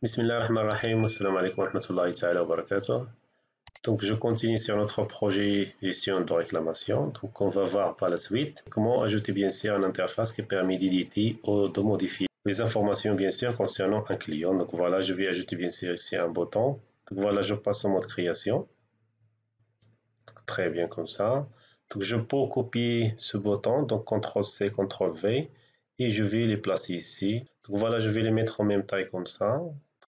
Bismillah ar-Rahman ar-Rahim, assalamu alaikum wa rahmatullahi ta'ala wa barakatuh. Donc, je continue sur notre projet gestion de réclamation. Donc, on va voir par la suite comment ajouter bien sûr une interface qui permet d'éditer ou de modifier les informations bien sûr concernant un client. Donc, voilà, je vais ajouter bien sûr ici un bouton. Donc, voilà, je passe au mode création. Donc, très bien comme ça. Donc, je peux copier ce bouton. Donc, CTRL-C, CTRL-V. Et je vais les placer ici. Donc, voilà, je vais les mettre en même taille comme ça.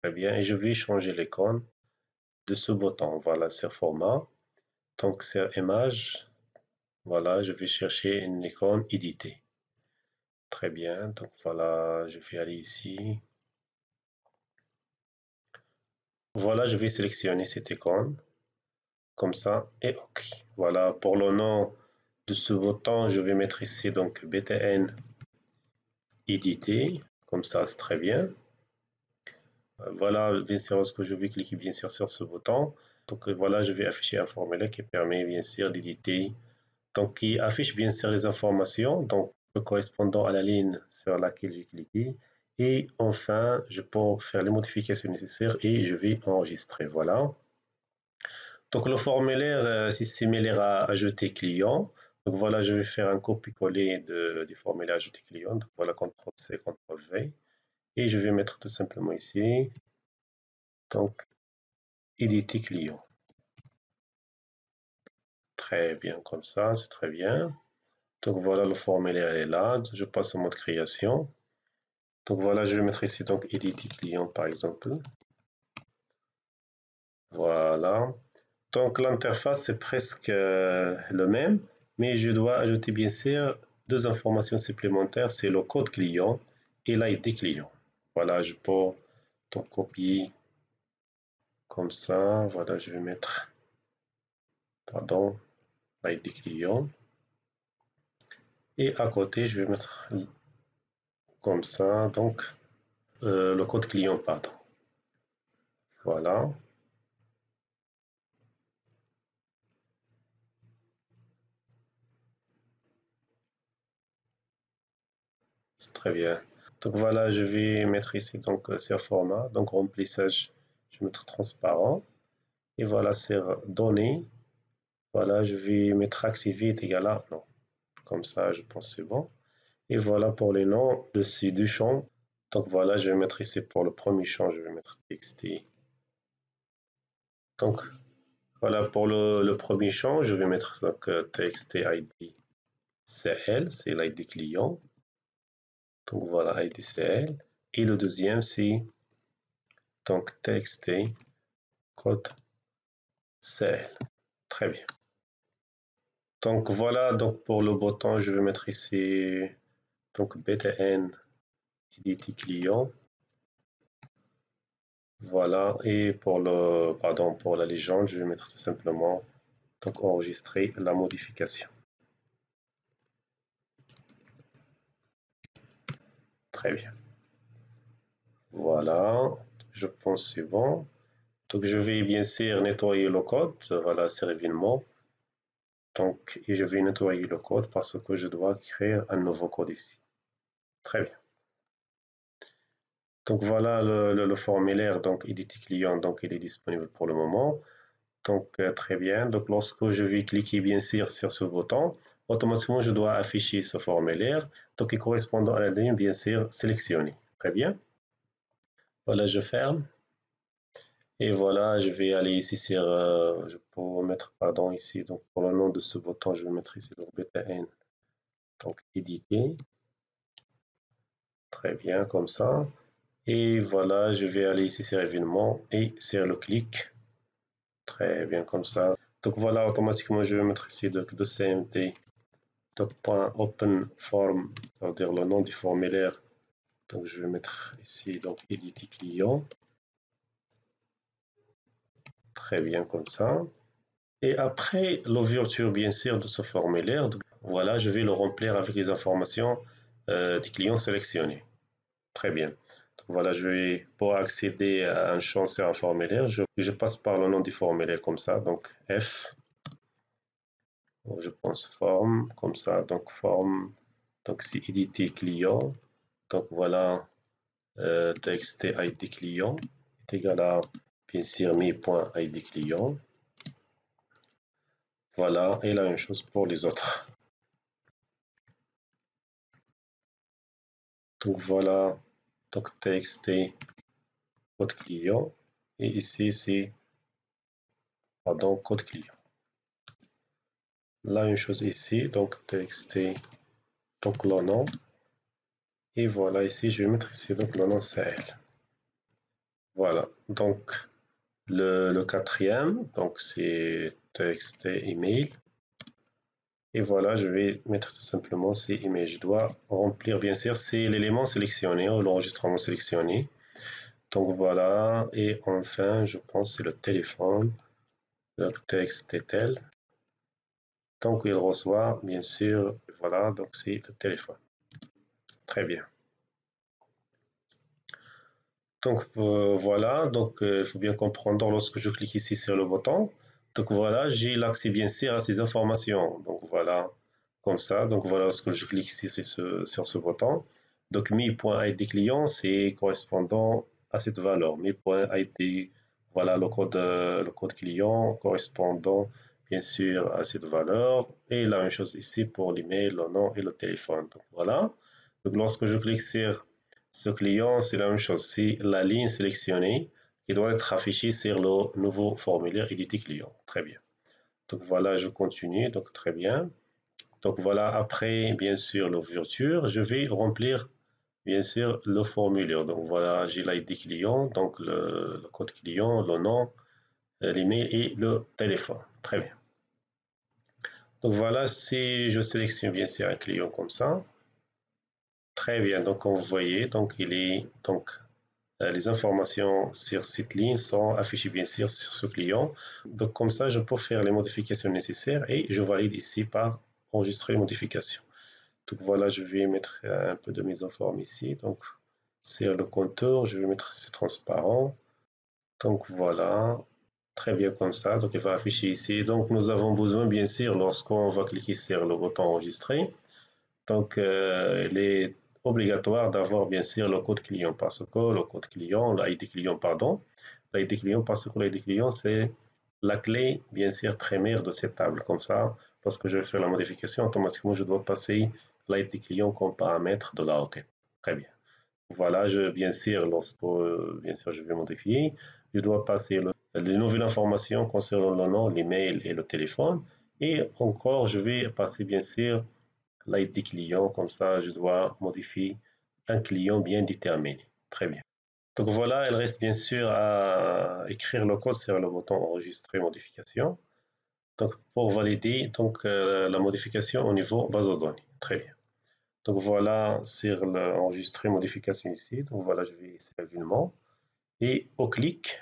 Très bien. Et je vais changer l'icône de ce bouton. Voilà, c'est format. Donc, c'est image. Voilà, je vais chercher une icône éditer. Très bien. Donc, voilà, je vais aller ici. Voilà, je vais sélectionner cette icône. Comme ça, et OK. Voilà, pour le nom de ce bouton, je vais mettre ici donc BTN éditer. Comme ça, c'est très bien. Voilà, bien sûr, lorsque je vais cliquer bien sûr sur ce bouton. Donc, voilà, je vais afficher un formulaire qui permet bien sûr d'éditer. Donc, qui affiche bien sûr les informations, donc correspondant à la ligne sur laquelle j'ai cliqué. Et enfin, je peux faire les modifications nécessaires et je vais enregistrer. Voilà. Donc, le formulaire, c'est similaire à ajouter client. Donc, voilà, je vais faire un copier-coller du formulaire ajouter client. Donc, voilà, CTRL-C, CTRL-V. Et je vais mettre tout simplement ici. Donc, éditer client. Très bien, comme ça, c'est très bien. Donc, voilà, le formulaire est là. Je passe au mode création. Donc voilà, je vais mettre ici donc éditer client par exemple. Voilà. Donc l'interface c'est presque le même, mais je dois ajouter bien sûr deux informations supplémentaires, c'est le code client et l'ID client. Voilà, je peux donc copier comme ça. Voilà, je vais mettre, pardon, l'ID client. Et à côté, je vais mettre comme ça, donc le code client, pardon. Voilà. C'est très bien. Donc voilà, je vais mettre ici donc sur format, donc remplissage, je vais mettre transparent. Et voilà, sur données, voilà, je vais mettre activé est égal à non. Comme ça, je pense que c'est bon. Et voilà pour les noms de ces deux champs. Donc voilà, je vais mettre ici pour le premier champ, je vais mettre txt. Donc voilà, pour le premier champ, je vais mettre donc txt id cl, c'est l'id client. Donc voilà, id cl. Et le deuxième, c'est donc txt code cl. Très bien. Donc voilà, donc pour le bouton, je vais mettre ici donc btn edit client. Voilà, et pour pour la légende, je vais mettre tout simplement donc enregistrer la modification. Très bien. Voilà, je pense que c'est bon. Donc je vais bien sûr nettoyer le code, voilà, assez rapidement. Donc, et je vais nettoyer le code parce que je dois créer un nouveau code ici. Très bien. Donc voilà le formulaire, donc éditer client, donc il est disponible pour le moment. Donc très bien, donc lorsque je vais cliquer bien sûr sur ce bouton, automatiquement je dois afficher ce formulaire, donc il correspond à la ligne bien sûr sélectionnée. Très bien. Voilà, je ferme. Et voilà, je vais aller ici sur, je peux mettre, pardon, ici, donc pour le nom de ce bouton, je vais mettre ici donc btn, donc éditer. Très bien, comme ça. Et voilà, je vais aller ici sur événement et sur le clic. Très bien, comme ça. Donc voilà, automatiquement, je vais mettre ici donc de CMT, donc point open form, c'est-à-dire le nom du formulaire. Donc je vais mettre ici donc éditer client. Très bien, comme ça. Et après l'ouverture, bien sûr, de ce formulaire, voilà, je vais le remplir avec les informations du client sélectionné. Très bien. Donc, voilà, pour accéder à un champ sur un formulaire, je passe par le nom du formulaire comme ça, donc F, je pense forme, comme ça, donc forme, donc c'est éditer client, donc voilà, txt id client, est égal à, bien sûr, mi.id client. Voilà, et la même chose pour les autres. Donc voilà, donc txt code client, et ici c'est, pardon, code client. La même chose ici, donc txt, donc le nom, et voilà, ici je vais mettre ici donc le nom CL. Voilà, donc le quatrième, donc c'est txt email. Et voilà, je vais mettre tout simplement ces emails. Je dois remplir, bien sûr, c'est l'élément sélectionné ou l'enregistrement sélectionné. Donc voilà, et enfin, je pense c'est le téléphone. Le texte est tel. Donc il reçoit, bien sûr, voilà, donc c'est le téléphone. Très bien. Donc voilà, donc il faut bien comprendre lorsque je clique ici sur le bouton. Donc voilà, j'ai l'accès bien sûr à ces informations. Donc voilà, comme ça. Donc voilà, lorsque je clique ici sur ce bouton. Donc mi.id client, c'est correspondant à cette valeur. Mi.id, voilà le code client correspondant bien sûr à cette valeur. Et la même chose ici pour l'email, le nom et le téléphone. Donc voilà. Donc lorsque je clique sur ce client, c'est la même chose. C'est la ligne sélectionnée qui doit être affichée sur le nouveau formulaire édité client. Très bien. Donc voilà, je continue. Donc très bien. Donc voilà, après, bien sûr, l'ouverture, je vais remplir, bien sûr, le formulaire. Donc voilà, j'ai l'ID client, donc le code client, le nom, l'email et le téléphone. Très bien. Donc voilà, si je sélectionne bien sûr un client comme ça. Très bien. Donc vous voyez, donc il est donc les informations sur cette ligne sont affichées bien sûr sur ce client. Donc comme ça, je peux faire les modifications nécessaires et je valide ici par enregistrer les modifications. Donc voilà, je vais mettre un peu de mise en forme ici. Donc sur le contour, je vais mettre c'est transparent. Donc voilà, très bien comme ça. Donc il va afficher ici. Donc nous avons besoin bien sûr lorsqu'on va cliquer sur le bouton enregistrer. Donc il est obligatoire d'avoir bien sûr le code client parce que le code client, l'ID client, pardon, l'ID client parce que l'ID client c'est la clé bien sûr première de cette table. Comme ça, lorsque je vais faire la modification, automatiquement je dois passer l'ID client comme paramètre de la requête. Très bien. Voilà, bien sûr, lorsque bien sûr je vais modifier, je dois passer les nouvelles informations concernant le nom, l'email et le téléphone. Et encore, je vais passer bien sûr l'ID client, comme ça je dois modifier un client bien déterminé. Très bien. Donc voilà, il reste bien sûr à écrire le code sur le bouton enregistrer modification. Donc pour valider donc, la modification au niveau base de données. Très bien. Donc voilà sur l'enregistrer modification ici. Donc voilà, je vais ici événement. Et au clic,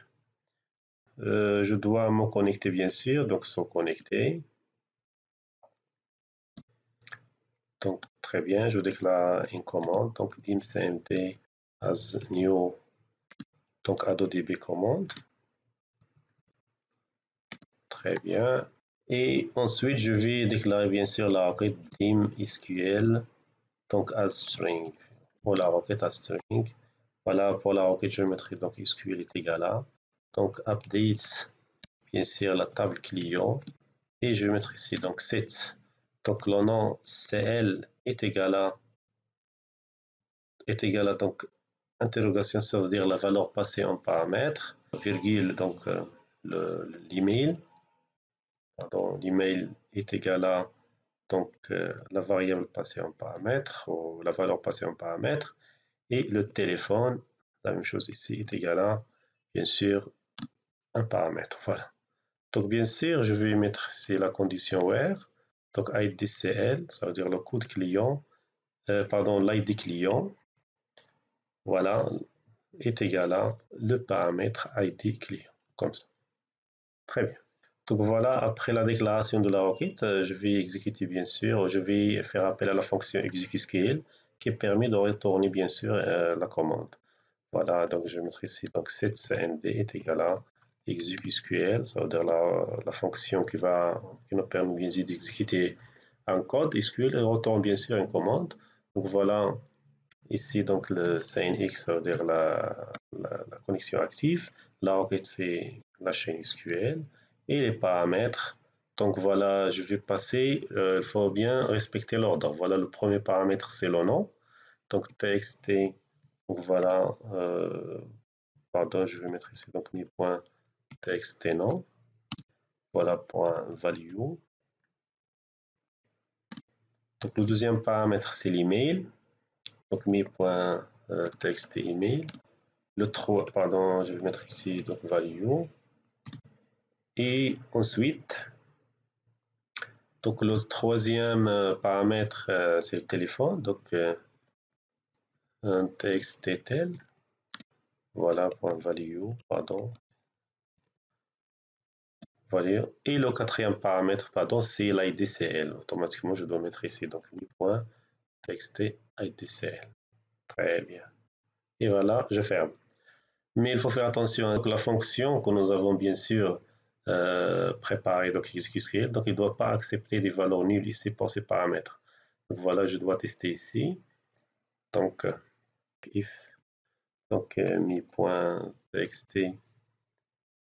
je dois me connecter bien sûr. Donc se connecter. Donc très bien, je déclare une commande. Donc dimcmd as new, donc addodb commande. Très bien. Et ensuite, je vais déclarer bien sûr la requête dim.sql, donc as string, pour la requête as string. Voilà, pour la requête, je mettrai donc SQL est égal à, donc update, bien sûr, la table client. Et je vais mettre ici donc set. Donc le nom CL est égal à donc interrogation, ça veut dire la valeur passée en paramètre, virgule donc l'email. Pardon, l'email est égal à donc la variable passée en paramètre ou la valeur passée en paramètre et le téléphone, la même chose ici, est égal à bien sûr un paramètre. Voilà. Donc bien sûr, je vais mettre ici la condition where, donc IDCL, ça veut dire le code client, pardon, l'ID client, voilà, est égal à le paramètre ID client, comme ça. Très bien. Donc voilà, après la déclaration de la requête, je vais exécuter bien sûr, je vais faire appel à la fonction execSQL qui permet de retourner bien sûr la commande. Voilà, donc je vais mettre ici donc setcmd est égal à execSQL, ça veut dire la fonction qui nous permet bien sûr d'exécuter un code SQL et retourne bien sûr une commande. Donc voilà, ici donc le signX, ça veut dire la connexion active. La requête, c'est la chaîne SQL. Et les paramètres. Donc voilà, je vais passer, il faut bien respecter l'ordre. Voilà, le premier paramètre, c'est le nom. Donc txt, donc voilà, pardon, je vais mettre ici donc mes points txt nom. Voilà, point value. Donc le deuxième paramètre, c'est l'email. Donc mes points txt email. Le 3, pardon, je vais mettre ici donc value. Et ensuite, donc le troisième paramètre, c'est le téléphone. Donc un txt-tel. Voilà, point value, pardon. Voilà. Et le quatrième paramètre, pardon, c'est l'IDCL. Automatiquement, je dois mettre ici donc mi point txt IDCL. Très bien. Et voilà, je ferme. Mais il faut faire attention à la fonction que nous avons bien sûr préparée, donc XQSQL, donc il ne doit pas accepter des valeurs nulles ici pour ces paramètres. Donc voilà, je dois tester ici. Donc, if, donc mi.txt,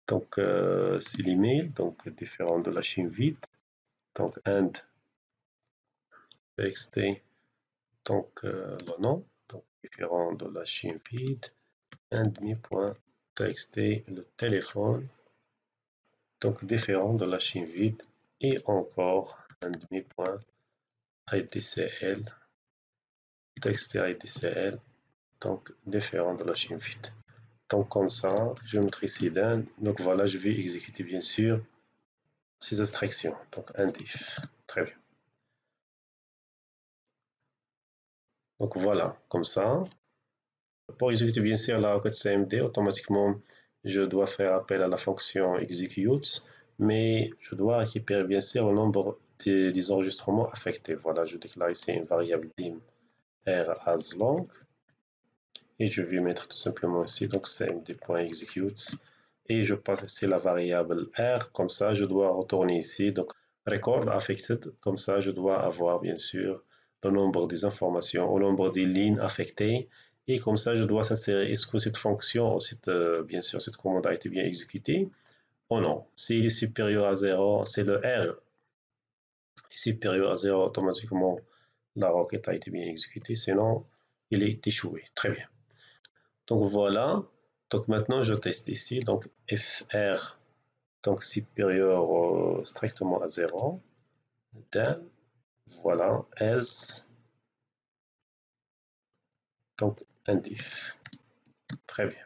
donc c'est l'email, donc différent de la chaîne vide. Donc and txt, donc le nom, donc différent de la chaîne vide. And mi.txt, le téléphone, donc différent de la chaîne vide, et encore un demi-point.idcl, txt idcl, donc différent de la chaîne vide. Donc comme ça, je vais mettre ici d'un, donc voilà, je vais exécuter bien sûr ces instructions, donc un if, très bien. Donc voilà, comme ça, pour exécuter bien sûr la requête CMD, automatiquement, je dois faire appel à la fonction execute, mais je dois récupérer bien sûr le nombre des enregistrements affectés. Voilà, je déclare ici une variable dim r as long et je vais mettre tout simplement ici donc cmd.execute et je passe ici la variable r. Comme ça, je dois retourner ici donc record affected. Comme ça, je dois avoir bien sûr le nombre des informations, le nombre des lignes affectées. Et comme ça, je dois s'insérer est-ce que cette fonction, bien sûr, cette commande a été bien exécutée ou non. S'il est supérieur à 0, c'est le R est supérieur à 0, automatiquement, la requête a été bien exécutée. Sinon, il est échoué. Très bien. Donc voilà. Donc maintenant, je teste ici. Donc fr, donc supérieur strictement à 0. Then, voilà, else, donc un if. Très bien.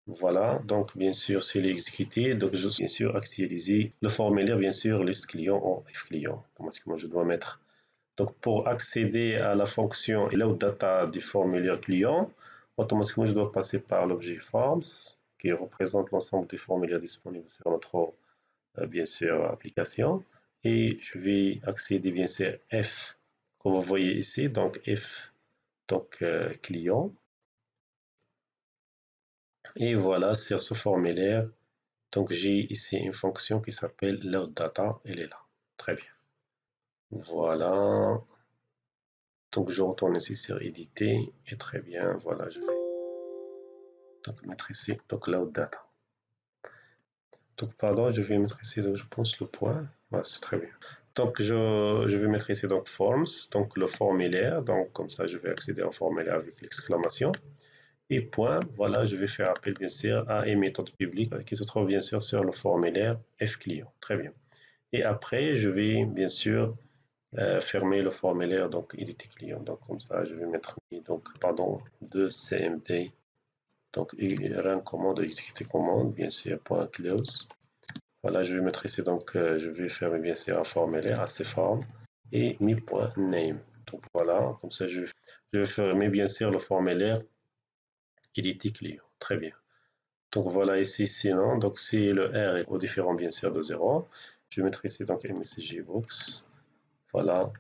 Voilà, donc bien sûr, s'il est exécuté, donc je dois bien sûr actualiser le formulaire, bien sûr, liste client en if client. Automatiquement, je dois mettre. Donc pour accéder à la fonction load data du formulaire client, automatiquement, je dois passer par l'objet forms qui représente l'ensemble des formulaires disponibles sur notre, bien sûr, application. Et je vais accéder, bien sûr, F, comme vous voyez ici, donc F, donc client. Et voilà, sur ce formulaire, donc j'ai ici une fonction qui s'appelle load data, elle est là. Très bien. Voilà. Donc je retourne ici sur éditer et très bien, voilà, je vais donc mettre ici donc load data. Donc pardon, je vais mettre ici donc je pense le point. Voilà, c'est très bien. Donc je vais mettre ici donc forms, donc le formulaire, donc comme ça je vais accéder au formulaire avec l'exclamation. Et point, voilà, je vais faire appel bien sûr à une méthode publique qui se trouve bien sûr sur le formulaire fclient. Très bien. Et après, je vais bien sûr fermer le formulaire, donc éditer client. Donc comme ça, je vais mettre donc pardon de cmd, donc run commande, exécuter commande, bien sûr point close. Voilà, je vais mettre ici donc je vais fermer bien sûr un formulaire assez forme et mi.name. Donc voilà, comme ça je vais fermer bien sûr le formulaire éditer client. Très bien. Donc voilà ici, sinon, donc si le R est au différent bien sûr de 0, je vais mettre ici donc msg box. Voilà.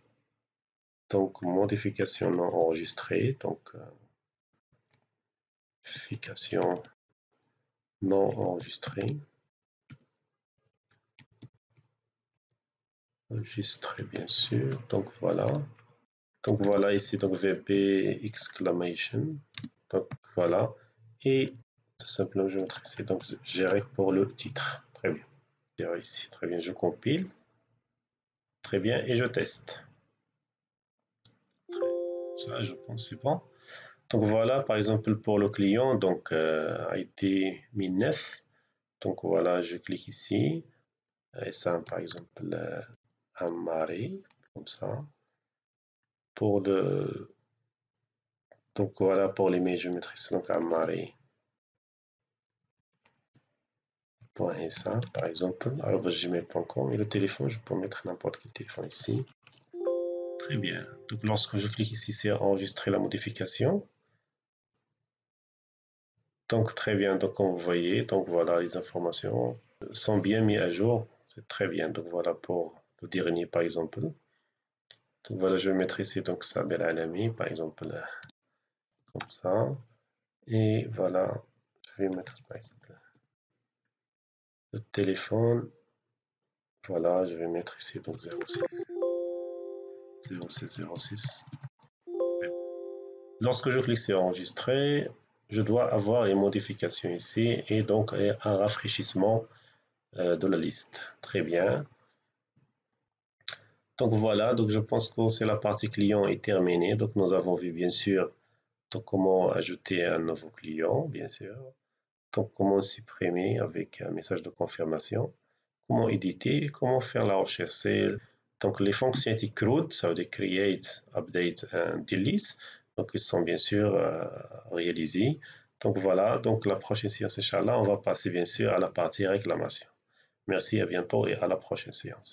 Donc modification non enregistrée. Donc modification non enregistrée. Enregistré bien sûr. Donc voilà. Donc voilà ici donc VB exclamation. Donc voilà. Et Tout simplement, je vais mettre ici, donc gérer pour le titre. Très bien. Gérer ici. Très bien, je compile. Très bien, et je teste. Ça, je pense c'est bon. Donc voilà, par exemple, pour le client, donc a été mis 9. Donc voilà, je clique ici. Et ça, par exemple, un mari, comme ça. Pour le... Donc voilà, pour l'email, je mettrai ici donc un mari. .sa, par exemple, gmail.com. Et le téléphone, je peux mettre n'importe quel téléphone ici. Très bien. Donc lorsque je clique ici, c'est enregistrer la modification. Donc très bien, donc comme vous voyez, donc voilà, les informations sont bien mises à jour. C'est très bien. Donc voilà pour le dernier, par exemple. Donc voilà, je vais mettre ici donc Sabel Alami, par exemple, comme ça. Et voilà, je vais mettre par exemple le téléphone. Voilà, je vais mettre ici donc 06 06 06. Lorsque je clique sur enregistrer, je dois avoir les modifications ici et donc un rafraîchissement de la liste. Très bien. Donc voilà, donc je pense que c'est la partie client est terminée. Donc nous avons vu bien sûr donc comment ajouter un nouveau client, bien sûr. Donc comment supprimer avec un message de confirmation. Comment éditer, comment faire la recherche. Donc les fonctionnalités CRUD, ça veut dire Create, Update and Delete. Donc ils sont bien sûr réalisées. Donc voilà, donc la prochaine séance, Inch'Allah, on va passer bien sûr à la partie réclamation. Merci, à bientôt et à la prochaine séance.